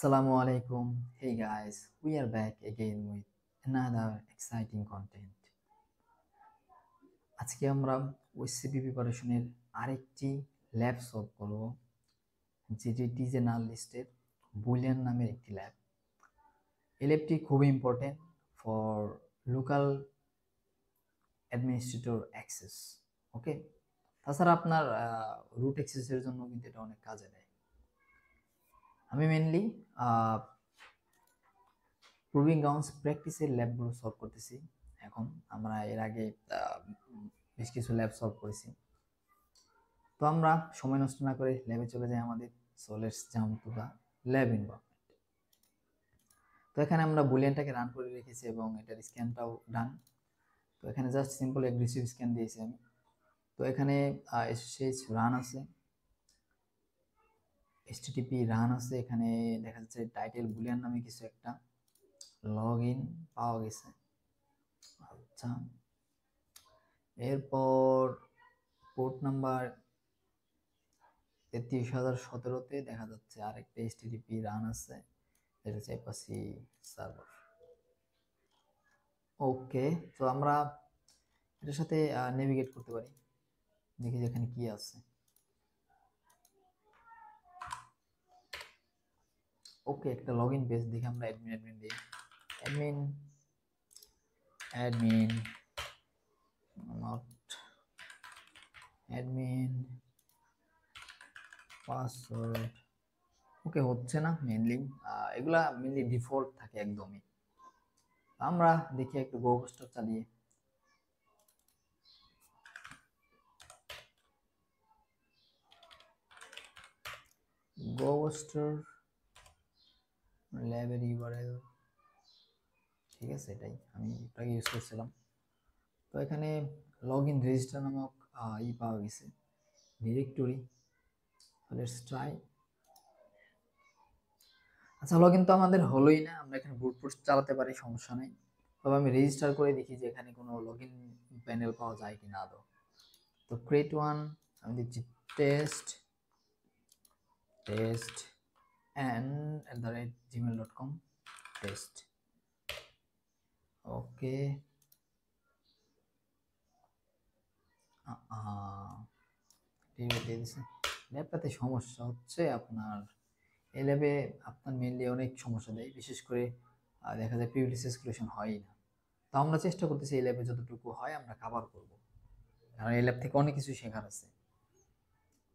Assalamu alaikum. Hey guys, we are back again with another exciting content. আজকে আমরা ওএসসিপি প্রিপারেশনের আরেকটি ল্যাব সলভ করব, যেটি ডিজেনাল লিস্টের বুলিয়ান নামের একটি ল্যাব। এই ল্যাবটি খুবই important for local administrator access. Okay, তাছাড়া আপনার রুট অ্যাক্সেসের জন্য কিন্তু এটা অনেক কাজে দেয়। আমি মেনলি প্রুভিং গ্রাউন্ডস প্র্যাকটিসের ল্যাবগুলো সলভ করতেছি। এখন আমরা এর আগে বেশ কিছু ল্যাব সলভ করেছি, তো আমরা সময় নষ্ট না করে ল্যাবে চলে যাই আমাদের। So let's jump to the lab environment. তো এখানে আমরা বুলিয়ানটাকে রান করে রেখেছি এবং এটার স্ক্যানটাও ডান। তো এখানে জাস্ট সিম্পল অ্যাগ্রেসিভ স্ক্যান দিয়েছি আমি। তো এখানে এসএসএইচ রান আছে, এসটিটিপি রান আছে, এখানে দেখা যাচ্ছে টাইটেল বুলিয়ান নামে কিছু একটা, লগ ইন পাওয়া গেছে। আচ্ছা, এরপর পোর্ট নাম্বার 33,017-তে দেখা যাচ্ছে আরেকটা এসটিটিপি রান আছে, এটা হচ্ছে অ্যাপাচি সার্ভার। ওকে, তো আমরা এটার সাথে নেভিগেট করতে পারি, দেখি যে এখানে কি আছে। ওকে, একটা লগ ইন পেজ, দেখি আমরা অ্যাডমিন দিই, admin admin not admin password. Okay, হচ্ছে না মেনলি, এগুলা মেনলি ডিফল্ট থাকে একদমই। আমরা দেখি একটু গোস্টার চালিয়ে। গোস্টার ল্যাবের ইউআরএল, ঠিক আছে, এটাই আমি এটাকে ইউজ করছিলাম। তো এখানে লগ ইন রেজিস্টার নামক পাওয়া গেছে, ডিরেক্টরি। Let's try. আচ্ছা, লগ ইন তো আমাদের হলোই না, আমরা এখানে ব্রুট ফোর্স চালাতে পারি, সমস্যা নেই। তবে আমি রেজিস্টার করে দেখি যে এখানে কোনো লগ ইন প্যানেল পাওয়া যায় কিনা আদৌ। তো ক্রিয়েট ওয়ান, আমি দিচ্ছি টেস্ট and@gmail.com টেস্ট। ওকে, ল্যাবটাতে সমস্যা হচ্ছে আপনার। এই ল্যাবে আপনার মেনলি অনেক সমস্যা দেয়, বিশেষ করে দেখা যায় পিভিটি সার্কুলেশন হয়ই না। তো আমরা চেষ্টা করতেছি এই ল্যাবে যতটুকু হয় আমরা কভার করব, কারণ এই ল্যাব থেকে অনেক কিছু শেখার আছে।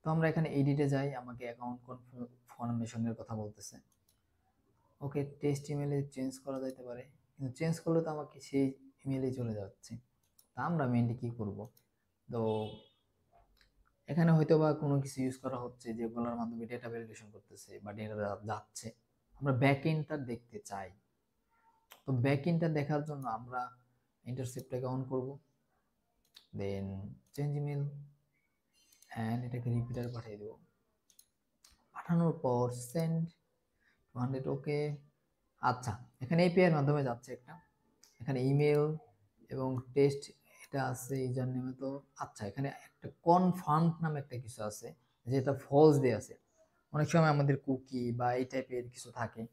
তো আমরা এখানে এডিটে যাই, আমাকে অ্যাকাউন্ট কনফার্মেশনের কথা বলতেছে। ওকে, টেস্ট ইমেলে চেঞ্জ করা যেতে পারে, কিন্তু চেঞ্জ করলে তো আমাকে সেই ইমেলেই চলে যাচ্ছে। তা আমরা মেনলি কি করব? তো এখানে হয়তো বা কোনো কিছু ইউজ করা হচ্ছে যেগুলোর মাধ্যমে ডেটা ভ্যালিডেশন করতেছে বা ডেটা যাচ্ছে, আমরা ব্যাক এন্ডটা দেখতে চাই। তো ব্যাক এন্ডটা দেখার জন্য আমরা ইন্টারসেপ্টটাকে অন করব, দেন চেঞ্জ ইমেল অ্যান্ড এটাকে রিপিটার পাঠিয়ে দেবো। পাঠানোর পর সেন্ড 200, ওকে। আচ্ছা, এখানে এপিআই এর মাধ্যমে যাচ্ছে একটা, এখানে ইমেল এবং টেস্ট এটা আছে ইউজার নেমে। তো আচ্ছা, এখানে একটা কনফার্ম নামে একটা কিছু আছে, যেটা ফলস দিয়ে আছে। অনেক সময় আমাদের কুকি বা এই টাইপের কিছু থাকে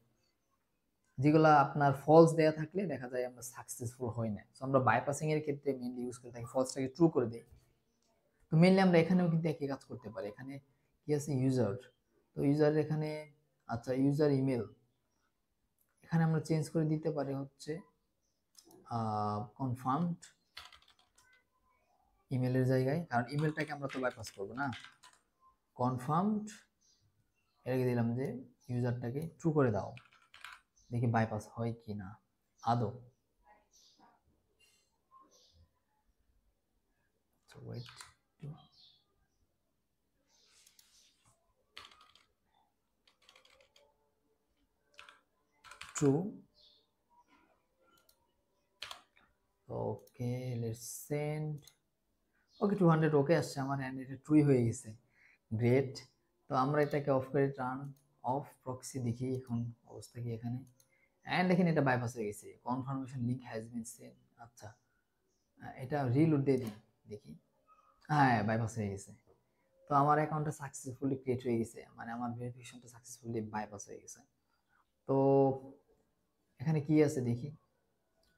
যেগুলো আপনার ফলস দেয়া থাকলে দেখা যায় আমরা সাকসেসফুল হই না। তো আমরা বাইপাসিং এর ক্ষেত্রে মেইনলি ইউজ করে থাকি ফলসটাকে ট্রু করে দেই। তো মেইনলি আমরা এখানেও কিন্তু একই কাজ করতে পারি। এখানে কি আছে, ইউজার। তো ইউজার এখানে, আচ্ছা, ইউজার ইমেল এখানে আমরা চেঞ্জ করে দিতে পারি হচ্ছে কনফার্মড ইমেলের জায়গায়, কারণ ইমেলটাকে আমরা তো বাইপাস করবো না। কনফার্মড এটাকে দিলাম যে ইউজারটাকে ট্রু করে দাও, দেখি বাইপাস হয় কি না আদৌ। Wait, true. Okay, let's send. Okay, 200 okay আসছে আমার, হ্যান্ড এটা ট্রুই হয়ে গেছে। গ্রেট। তো আমরা এটাকে অফ করে টার্ন অফ প্রক্সি দেখি এখন অবস্থা কি এখানে। অ্যান্ড দেখেন এটা বাইপাস হয়ে গেছে, confirmation link has been send. আচ্ছা, এটা রিলোড দিয়ে দিই দেখি। হ্যাঁ, বাইপাস হয়ে গেছে। তো আমার অ্যাকাউন্টটা সাকসেসফুলি ক্রিয়েট হয়ে গেছে, মানে আমার ভেরিফিকেশনটা সাকসেসফুলি বাইপাস হয়ে গেছে। তো এখানে কি আছে দেখি,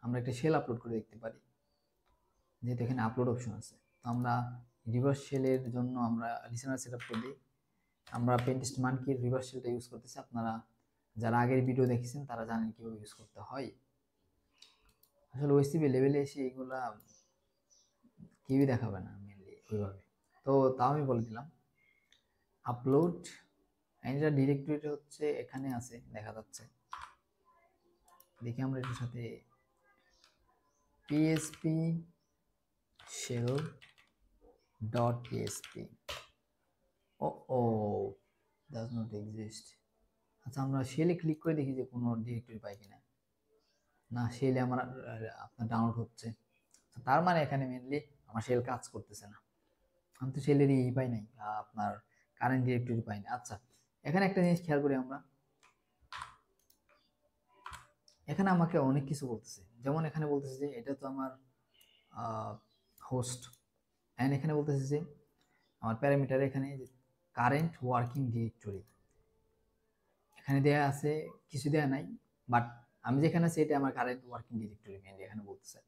আমরা একটা শেল আপলোড করে দেখতে পারি, যেহেতু এখানে আপলোড অপশন আছে। তো আমরা রিভার্স শেলের জন্য আমরা লিসেনার সেট আপ করে দিই। আমরা পেন্টিস্ট মানকির রিভার্স শেলটা ইউজ করতেছি। আপনারা যারা আগের ভিডিও দেখেছেন তারা জানেন কিভাবে ইউজ করতে হয়। আসলে ওএসসিবি লেভেলে এসে এগুলা কেউই দেখাবে না মেনলি ওইভাবে। তো তাও আমি বলে দিলাম আপলোড, এটা ডিরেক্টরিটা হচ্ছে এখানে আছে, দেখা যাচ্ছে। দেখি আমরা এটার সাথে পিএসপি শেল ডট পিএসপি, ও ডাজ নট এক্সিস্ট। আচ্ছা, আমরা শেলে ক্লিক করে দেখি যে কোনো ডিরেক্টরি পাই কিনা। না, শেলে আমার আপনার ডাউনলোড হচ্ছে। তার মানে এখানে মেনলি আমার শেল কাজ করতেছে না। আমি তো শেলের ই পাই নাই, আপনার কারেন্ট ডিরেক্টরি পাই না। আচ্ছা, এখানে একটা জিনিস খেয়াল করি আমরা, এখানে আমাকে অনেক কিছু বলতেছে। যেমন এখানে বলতেছে যে এটা তো আমার হোস্ট, অ্যান্ড এখানে বলতেছে যে আমার প্যারামিটার এখানে কারেন্ট ওয়ার্কিং ডিরেক্টরি এখানে দেয়া আছে, কিছু দেয়া নাই। বাট আমি যেখানে আছি এটা আমার কারেন্ট ওয়ার্কিং ডিরেক্টরি মেনলি এখানে বলতেছে।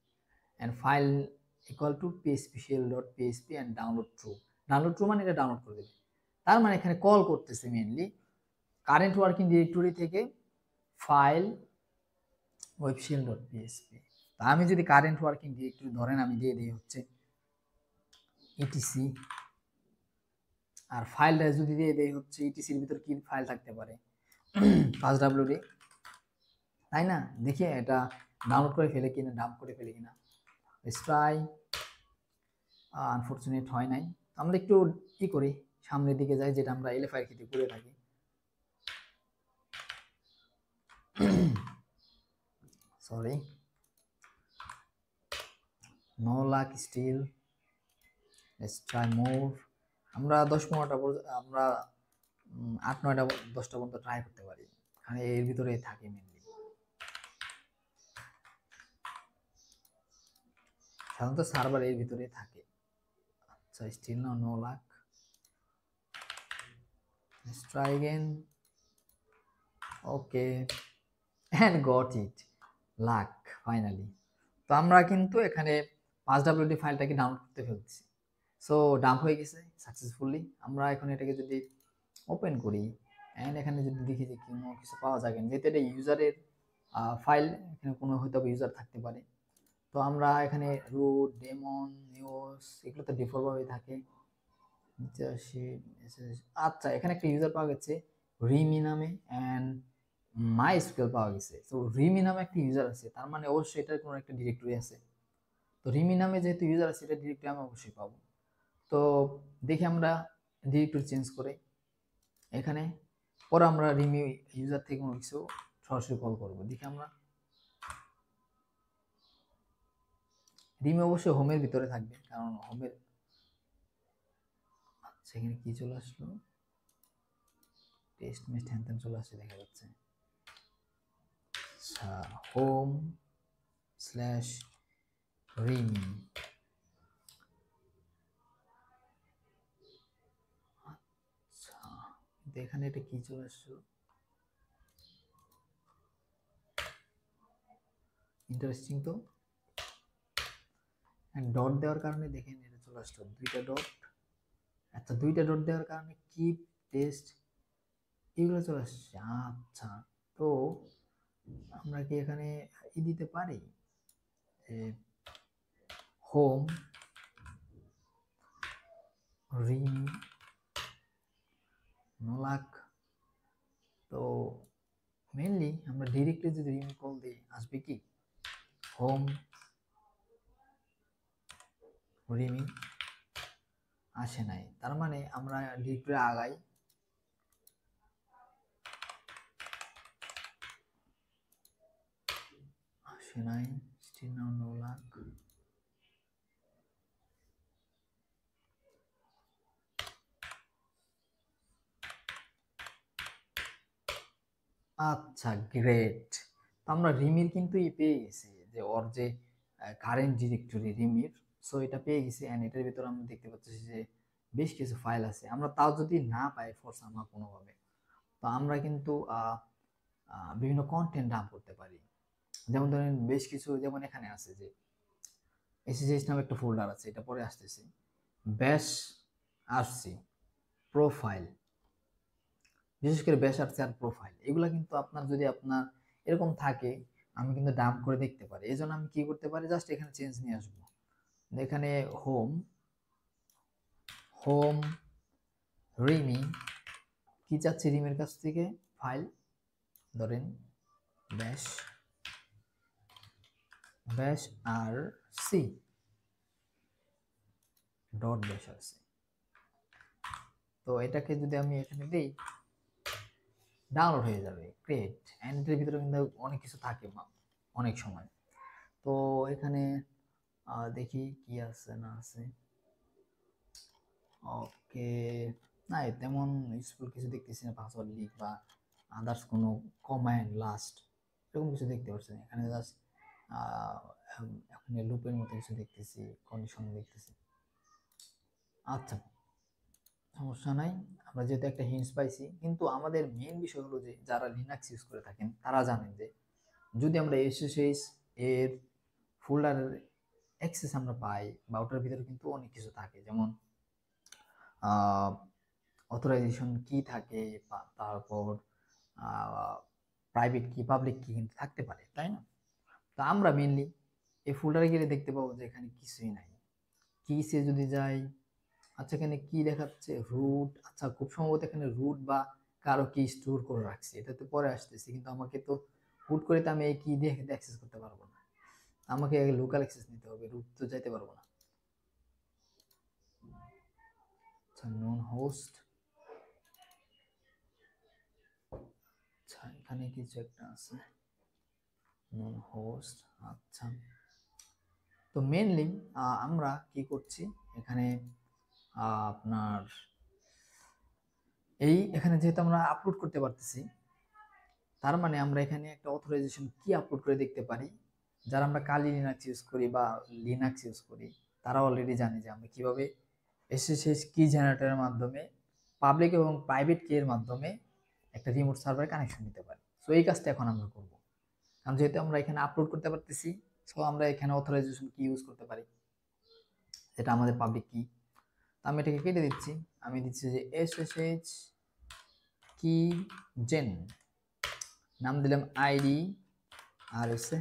And file equal to PSP shell dot PSP and download true. Download true মানে এটা ডাউনলোড করে দেবে। তার মানে এখানে কল করতেছে মেনলি কারেন্ট ওয়ার্কিং ডিরেক্টরি থেকে ফাইল ওয়েবশেল ডট পিএসপি। তা আমি যদি কারেন্ট ওয়ার্কিং ডিরেক্টরি ধরেন আমি দিয়ে দিই হচ্ছে ইটিসি, আর ফাইলটা যদি দিয়ে দেই হচ্ছে ইটিসির ভিতর কি ফাইল থাকতে পারে, পাঁচ ডাব্লিউডি, তাই না? দেখি এটা ডাউনলোড করে ফেলে কিনা, ডাম্প করে ফেলে কিনা। ট্রাই, আনফরচুনেট হয় নাই। আমরা একটু কি করি, সামনের দিকে যাই, যেটা আমরা এলএফআই ক্ষেত্রে করে থাকি। Sorry, no luck still, let's try more. আমরা 10-15টা, আমরা 8-9টা 10টা পর্যন্ত ট্রাই করতে পারি, কারণ এর ভিতরে থাকে মেনলি। সাধারণত সার্ভার এর ভিতরে থাকে। আচ্ছা, স্টিল না, no luck. Let's try again. Okay, and got it, luck finally. তো আমরা কিন্তু এখানে 5WD ফাইলটাকে ডাউনলোড করতে ফেলছি। সো ডাম্প হয়ে গেছে সাকসেসফুলি। আমরা এখন এটাকে যদি ওপেন করি অ্যান্ড এখানে যদি দেখি যে কোনো কিছু পাওয়া যায় কিনা, যেহেতু এটা ইউজারের ফাইল, এখানে কোনো হয়তো ইউজার থাকতে পারে। তো আমরা এখানে রুট, ডেমন, নিউজ এগুলো তো ডিফল্টভাবেই থাকে। আচ্ছা, এখানে একটা ইউজার পাওয়া গেছে রিমি নামে, অ্যান্ড মাই স্কুয়েল পাওয়া গেছে। তো রিমি নামে একটা ইউজার আছে, তার মানে অবশ্যই এটার কোনো একটা ডিরেক্টরি আছে। তো রিমি নামে যেহেতু ইউজার আছে, এটা ডিরেক্টরি আমি অবশ্যই পাবো। তো দেখি আমরা ডিরেক্টরি চেঞ্জ করে এখানে, পরে আমরা রিমি ইউজার থেকে কোনো কিছু সরাসরি কল করবো। দেখি আমরা রিমি অবশ্যই হোমের ভিতরে থাকবে, কারণ হোমের, আচ্ছা এখানে কি চলে আসলো, টেস্ট মেস্ট হ্যান চলে আসছে দেখা যাচ্ছে। আচ্ছা, হোম স্ল্যাশ রিমি, আচ্ছা এখানে এটা কি চলে আসলো, ইন্টারেস্টিং তো। ডট দেওয়ার কারণে দেখেন এটা চলে আসলো, দুইটা ডট। আচ্ছা, দুইটা ডট দেওয়ার কারণে কি টেস্ট এগুলো চলে আসছে। আচ্ছা, তো আমরা কি এখানে দিতে পারি যে হোম রিমি নোলাক। তো মেনলি আমরা ডিরেক্টলি যদি রিমি কল দিই আসবে কি হোম রিমি, আসে নাই। তার মানে আমরা ডিরেক্টরি আগাই, আসে নাই, স্টিল নাও নো লাক। আচ্ছা গ্রেট, তো আমরা রিমির কিন্তু পেয়ে গেছি যে ওর যে কারেন্ট ডিরেক্টরি রিমির, সো এটা পেয়ে গেছি। অ্যান্ড এটার ভিতরে আমরা দেখতে পাচ্ছি যে বেশ কিছু ফাইল আছে। আমরা তাও যদি না পাই ফোর্স আমরা কোনোভাবে, তো আমরা কিন্তু বিভিন্ন কন্টেন্ট ডাম্প করতে পারি। যেমন ধরেন বেশ কিছু, যেমন এখানে আছে যে এসএসএইচ নামে একটা ফোল্ডার আছে, এটা পরে আসতেছে, ব্যাশ আরসি প্রোফাইল, বিশেষ করে ব্যাশ আরসি আর প্রোফাইল, এগুলা কিন্তু আপনার যদি আপনার এরকম থাকে, আমি কিন্তু ডাম্প করে দেখতে পারি। এই জন্য আমি কি করতে পারি, জাস্ট এখানে চেঞ্জ নিয়ে আসবো, এখানে হোম হোম রিমি, কি চাচ্ছি রিমের কাছ থেকে, ফাইল ধরেন ব্যাশ ব্যাশ আর সি ডট ব্যাশ আর সি। তো এটাকে যদি আমি এখানে দিই, ডাউনলোড হয়ে যাবে, ক্রিয়েট। এন্ড এর ভিতরে কিন্তু অনেক কিছু থাকে অনেক সময়। তো এখানে দেখি কি আছে না আছে। ওকে, না তেমন ইউজফুল কিছু দেখতেছি না, পাসওয়ার্ড লিখ বা আদার্স কোনো কমান্ড লাস্ট এরকম কিছু দেখতে পাচ্ছি না। এখানে জাস্ট এখন লুপের মতো কিছু দেখতেছি, কন্ডিশন দেখতেছি। আচ্ছা, সমস্যা নাই, আমরা যেহেতু একটা হিন্টস পাইছি। কিন্তু আমাদের মেইন বিষয় হলো যে যারা লিনাক্স ইউজ করে থাকেন তারা জানেন যে যদি আমরা এসএসএইচ এর ফোল্ডারের অ্যাক্সেস আমরা পাই, বা ওটার ভিতরে কিন্তু অনেক কিছু থাকে, যেমন অথরাইজেশন কি থাকে, তারপর প্রাইভেট কি পাবলিক কি কিন্তু থাকতে পারে, তাই না? তো আমরা মেইনলি এই ফোল্ডারে গেলে দেখতে পাবো যে এখানে কিছুই নাই। কিসে যদি যাই, আচ্ছা এখানে কি দেখাচ্ছে, রুট। আচ্ছা, খুব সম্ভবত এখানে রুট বা কারো কি স্টোর করে রাখছি, এটা তো পরে আসতেছে। কিন্তু আমাকে তো হুট করে তো আমি এই কি দিয়ে অ্যাক্সেস করতে পারবো না, আমাকে লোকাল অ্যাক্সেস নিতে হবে, রুট তো যাইতে পারবো না। আচ্ছা, নন হোস্ট, আচ্ছা এখানে কিছু একটা আছে, নন হোস্ট। আচ্ছা, তো মেনলি আমরা কি করছি এখানে, আপনার এখানে যেহেতু আমরা আপলোড করতে পারতেছি, তার মানে আমরা এখানে একটা অথরাইজেশন কি আপলোড করে দেখতে পারি। যারা আমরা কালি লিনাক্স ইউজ করি বা লিনাক্স ইউজ করি, তারা অলরেডি জানে যে আমরা কিভাবে এসএসএইচ কি জেনারেটরের মাধ্যমে পাবলিক এবং প্রাইভেট কি এর মাধ্যমে একটা রিমোট সার্ভারে কানেকশন নিতে পারি। সো এই কাজটা এখন আমরা করব, কারণ যেহেতু আমরা এখানে আপলোড করতে পারতেছি, সো আমরা এখানে অথরাইজেশন কি ইউজ করতে পারি, যেটা আমাদের পাবলিক কি। আমি এটাকে কেটে দিচ্ছি, আমি দিচ্ছি যে এসএসএইচ কি জেন, নাম দিলাম আইডি, আর হচ্ছে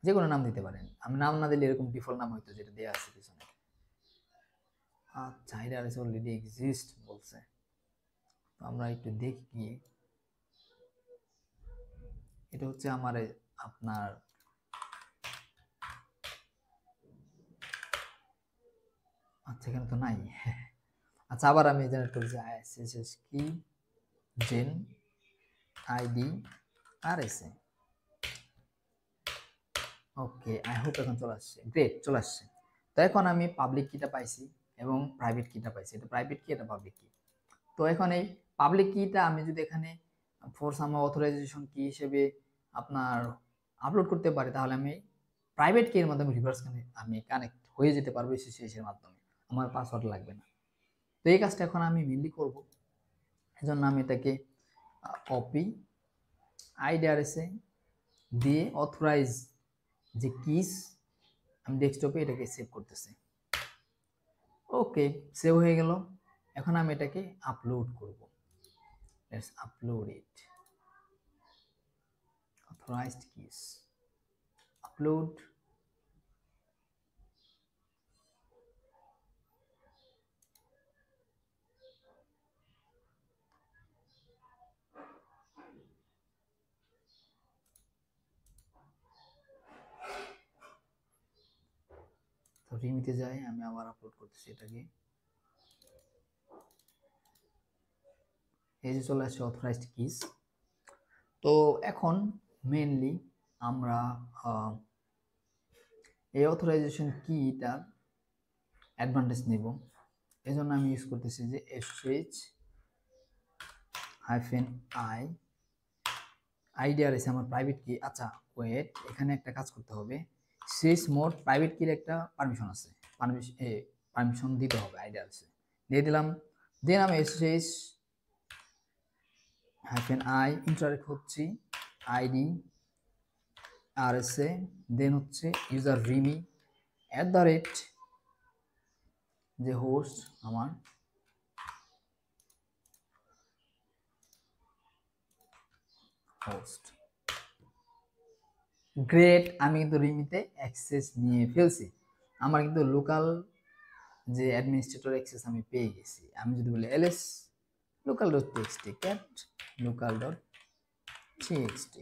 যে কোনো নাম দিতে পারেন, আমি নাম না দিলে এরকম ডিফল্ট নাম হয়তো যেটা দেওয়া আছে পিছনে। আচ্ছা, এটা অলরেডি এক্সিস্ট বলছে, তো আমরা একটু দেখি। এটা হচ্ছে আমার আপনার আচ্ছা এখানে তো নাই। আচ্ছা, আবার আমি জেনারেট করেছি SSH key gen ID R S A. Okay, I hope এখন চলে আসছে, গ্রেট চলে আসছে। তো এখন আমি পাবলিক কিটা পাইছি এবং প্রাইভেট কিটা পাইছি, এটা প্রাইভেট কি, এটা পাবলিক কি। তো এখন এই পাবলিক কিটা আমি যদি এখানে ফোর সাম অথরাইজেশন কি হিসেবে আপনার আপলোড করতে পারি, তাহলে আমি প্রাইভেট কি এর মাধ্যমে রিভার্স আমি কানেক্ট হয়ে যেতে পারবো এসএসএইচ এর মাধ্যমে, আমার পাসওয়ার্ড লাগবে না। তো এই কাজটা এখন আমি মেনলি করব, এজন্য আমি এটাকে কপি আইডিআরএসে দিয়ে অথরাইজ যে কিস আমি ডেস্কটপে এটাকে সেভ করতেছি। ওকে, সেভ হয়ে গেল। এখন আমি এটাকে আপলোড করব, let's upload it, authorized keys upload। তো রিমিতে যাই, আমি আবার আপলোড করতেছি এটাকে, এই যে চলে আসছে অথরাইজড কিস। তো এখন মেনলি আমরা এই অথরাইজেশন কিটার অ্যাডভান্টেজ নেব, এই জন্য আমি ইউজ করতেছি যে এসএইচ হাইফেন আই আইডিআরএস আমার প্রাইভেট কি। আচ্ছা ওয়েট, এখানে একটা কাজ করতে হবে, শেষ মোড প্রাইভেট কির একটা পারমিশন আছে, পারমিশন দিতে হবে আইডিআরএসে, দিয়ে দিলাম। দেন আমি এসএইচ হাইফেন আই ইন্টারেক্ট হচ্ছে আইডি আরএসএ, দেন হচ্ছে ইউজার রিমি @ যে হোস্ট আমার হোস্ট গ্রেট, আমি কিন্তু রিমিতে অ্যাক্সেস নিয়ে ফেলছি, আমার কিন্তু লোকাল যে অ্যাডমিনিস্ট্রেটর অ্যাক্সেস আমি পেয়ে গেছি। আমি যদি বলি ls local.txt cat local.txt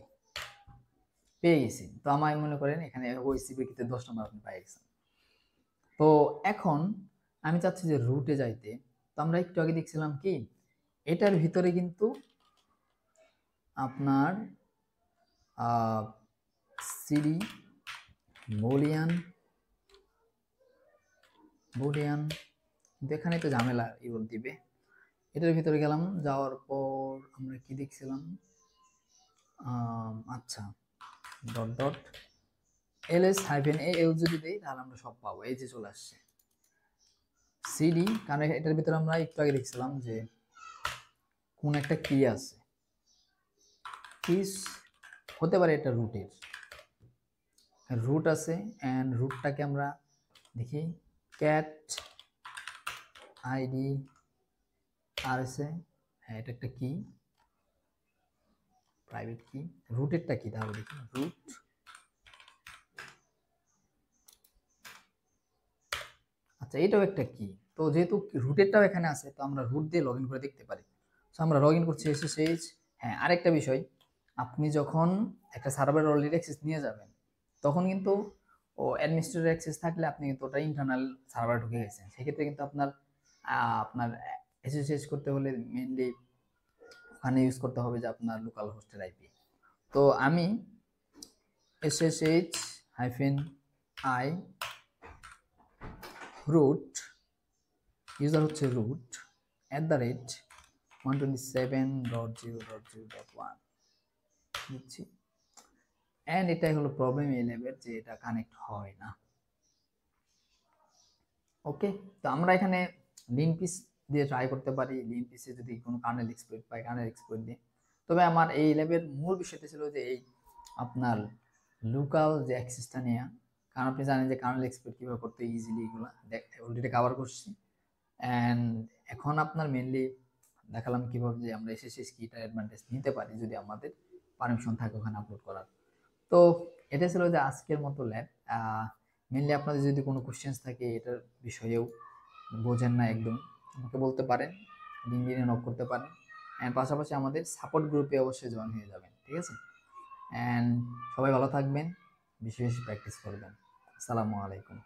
পেয়ে গেছি। তো আমার মনে করেন এখানে ওইসিবি কিন্তু 10 নম্বর আপনি পেয়ে গেছেন। তো এখন আমি চাচ্ছি যে রুটে যাইতে, তো আমরা একটু আগে দেখছিলাম কি এটার ভিতরে কিন্তু আপনার সিডি বুলিয়ান এখানে তো ঝামেলা ইউর দিবে। এটার ভিতরে গেলাম, যাওয়ার পর আমরা কি দেখছিলাম, আচ্ছা ls-al যদি দেই তাহলে আমরা সব পাবো, এই যে চলে আসছে সিডি, কারণ এটার ভিতরে আমরা একটু আগে দেখছিলাম যে কোন একটা কি আছে, কিস হতে পারে এটা রুট আছে, এন্ড রুটটাকে আমরা দেখি ক্যাট আইডি আরএসএ, হ্যাঁ এটা একটা কি প্রাইভেট কি, রুটেরটা কি তাহলে দেখি রুট, আচ্ছা এটাও একটা কি। তো যেহেতু রুটেরটাও এখানে আছে, তো আমরা রুট দিয়ে লগ ইন করে দেখতে পারি। তো আমরা লগ ইন করছি SSH। হ্যাঁ আরেকটা বিষয়, আপনি যখন একটা সার্ভারের অলরেডি অ্যাক্সেস নিয়ে যাবেন, তখন কিন্তু ও অ্যাডমিনিস্ট্রেটর অ্যাক্সেস থাকলে আপনি কিন্তু ওটা ইন্টারনাল সার্ভার ঢুকে গেছেন, সেক্ষেত্রে কিন্তু আপনার SSH করতে হলে মেইনলি ওখানে ইউজ করতে হবে যে আপনার লোকাল হোস্টের আইপি। তো আমি SSH-i রুট, ইউজার হচ্ছে রুট @127.0.0.1 দিচ্ছি, এন্ড এটাই হলো প্রবলেম এই ল্যাবের, যে এটা কানেক্ট হয় না। ওকে, তো আমরা এখানে লিনপিস দিয়ে ট্রাই করতে পারি, লিনপিসে যদি কোনো কার্নেল এক্সপ্লয়েট পাই কার্নেল এক্সপ্লয়েট দিয়ে। তবে আমার এই ল্যাবের মূল বিষয়টা ছিল যে এই আপনার লোকাল যে অ্যাক্সেসটা নেওয়া, কারণ আপনি জানেন যে কার্নেল এক্সপ্লয়েট কীভাবে করতে ইজিলি, এগুলো অলরেডি কভার করছি। অ্যান্ড এখন আপনার মেনলি দেখালাম কিভাবে যে আমরা SSH কিটার অ্যাডভান্টেজ নিতে পারি যদি আমাদের পারমিশন থাকে ওখানে আপলোড করার। তো এটা ছিল যে আজকের মতো ল্যাব। মেনলি আপনাদের যদি কোনো কোশ্চেন্স থাকে এটার বিষয়েও বোঝেন না একদম, আমাকে বলতে পারেন, লিঙ্কডিনে নক করতে পারেন, অ্যান্ড পাশাপাশি আমাদের সাপোর্ট গ্রুপে অবশ্যই জয়েন হয়ে যাবেন, ঠিক আছে? অ্যান্ড সবাই ভালো থাকবেন, বেশি বেশি প্র্যাকটিস করবেন। আসসালামু আলাইকুম।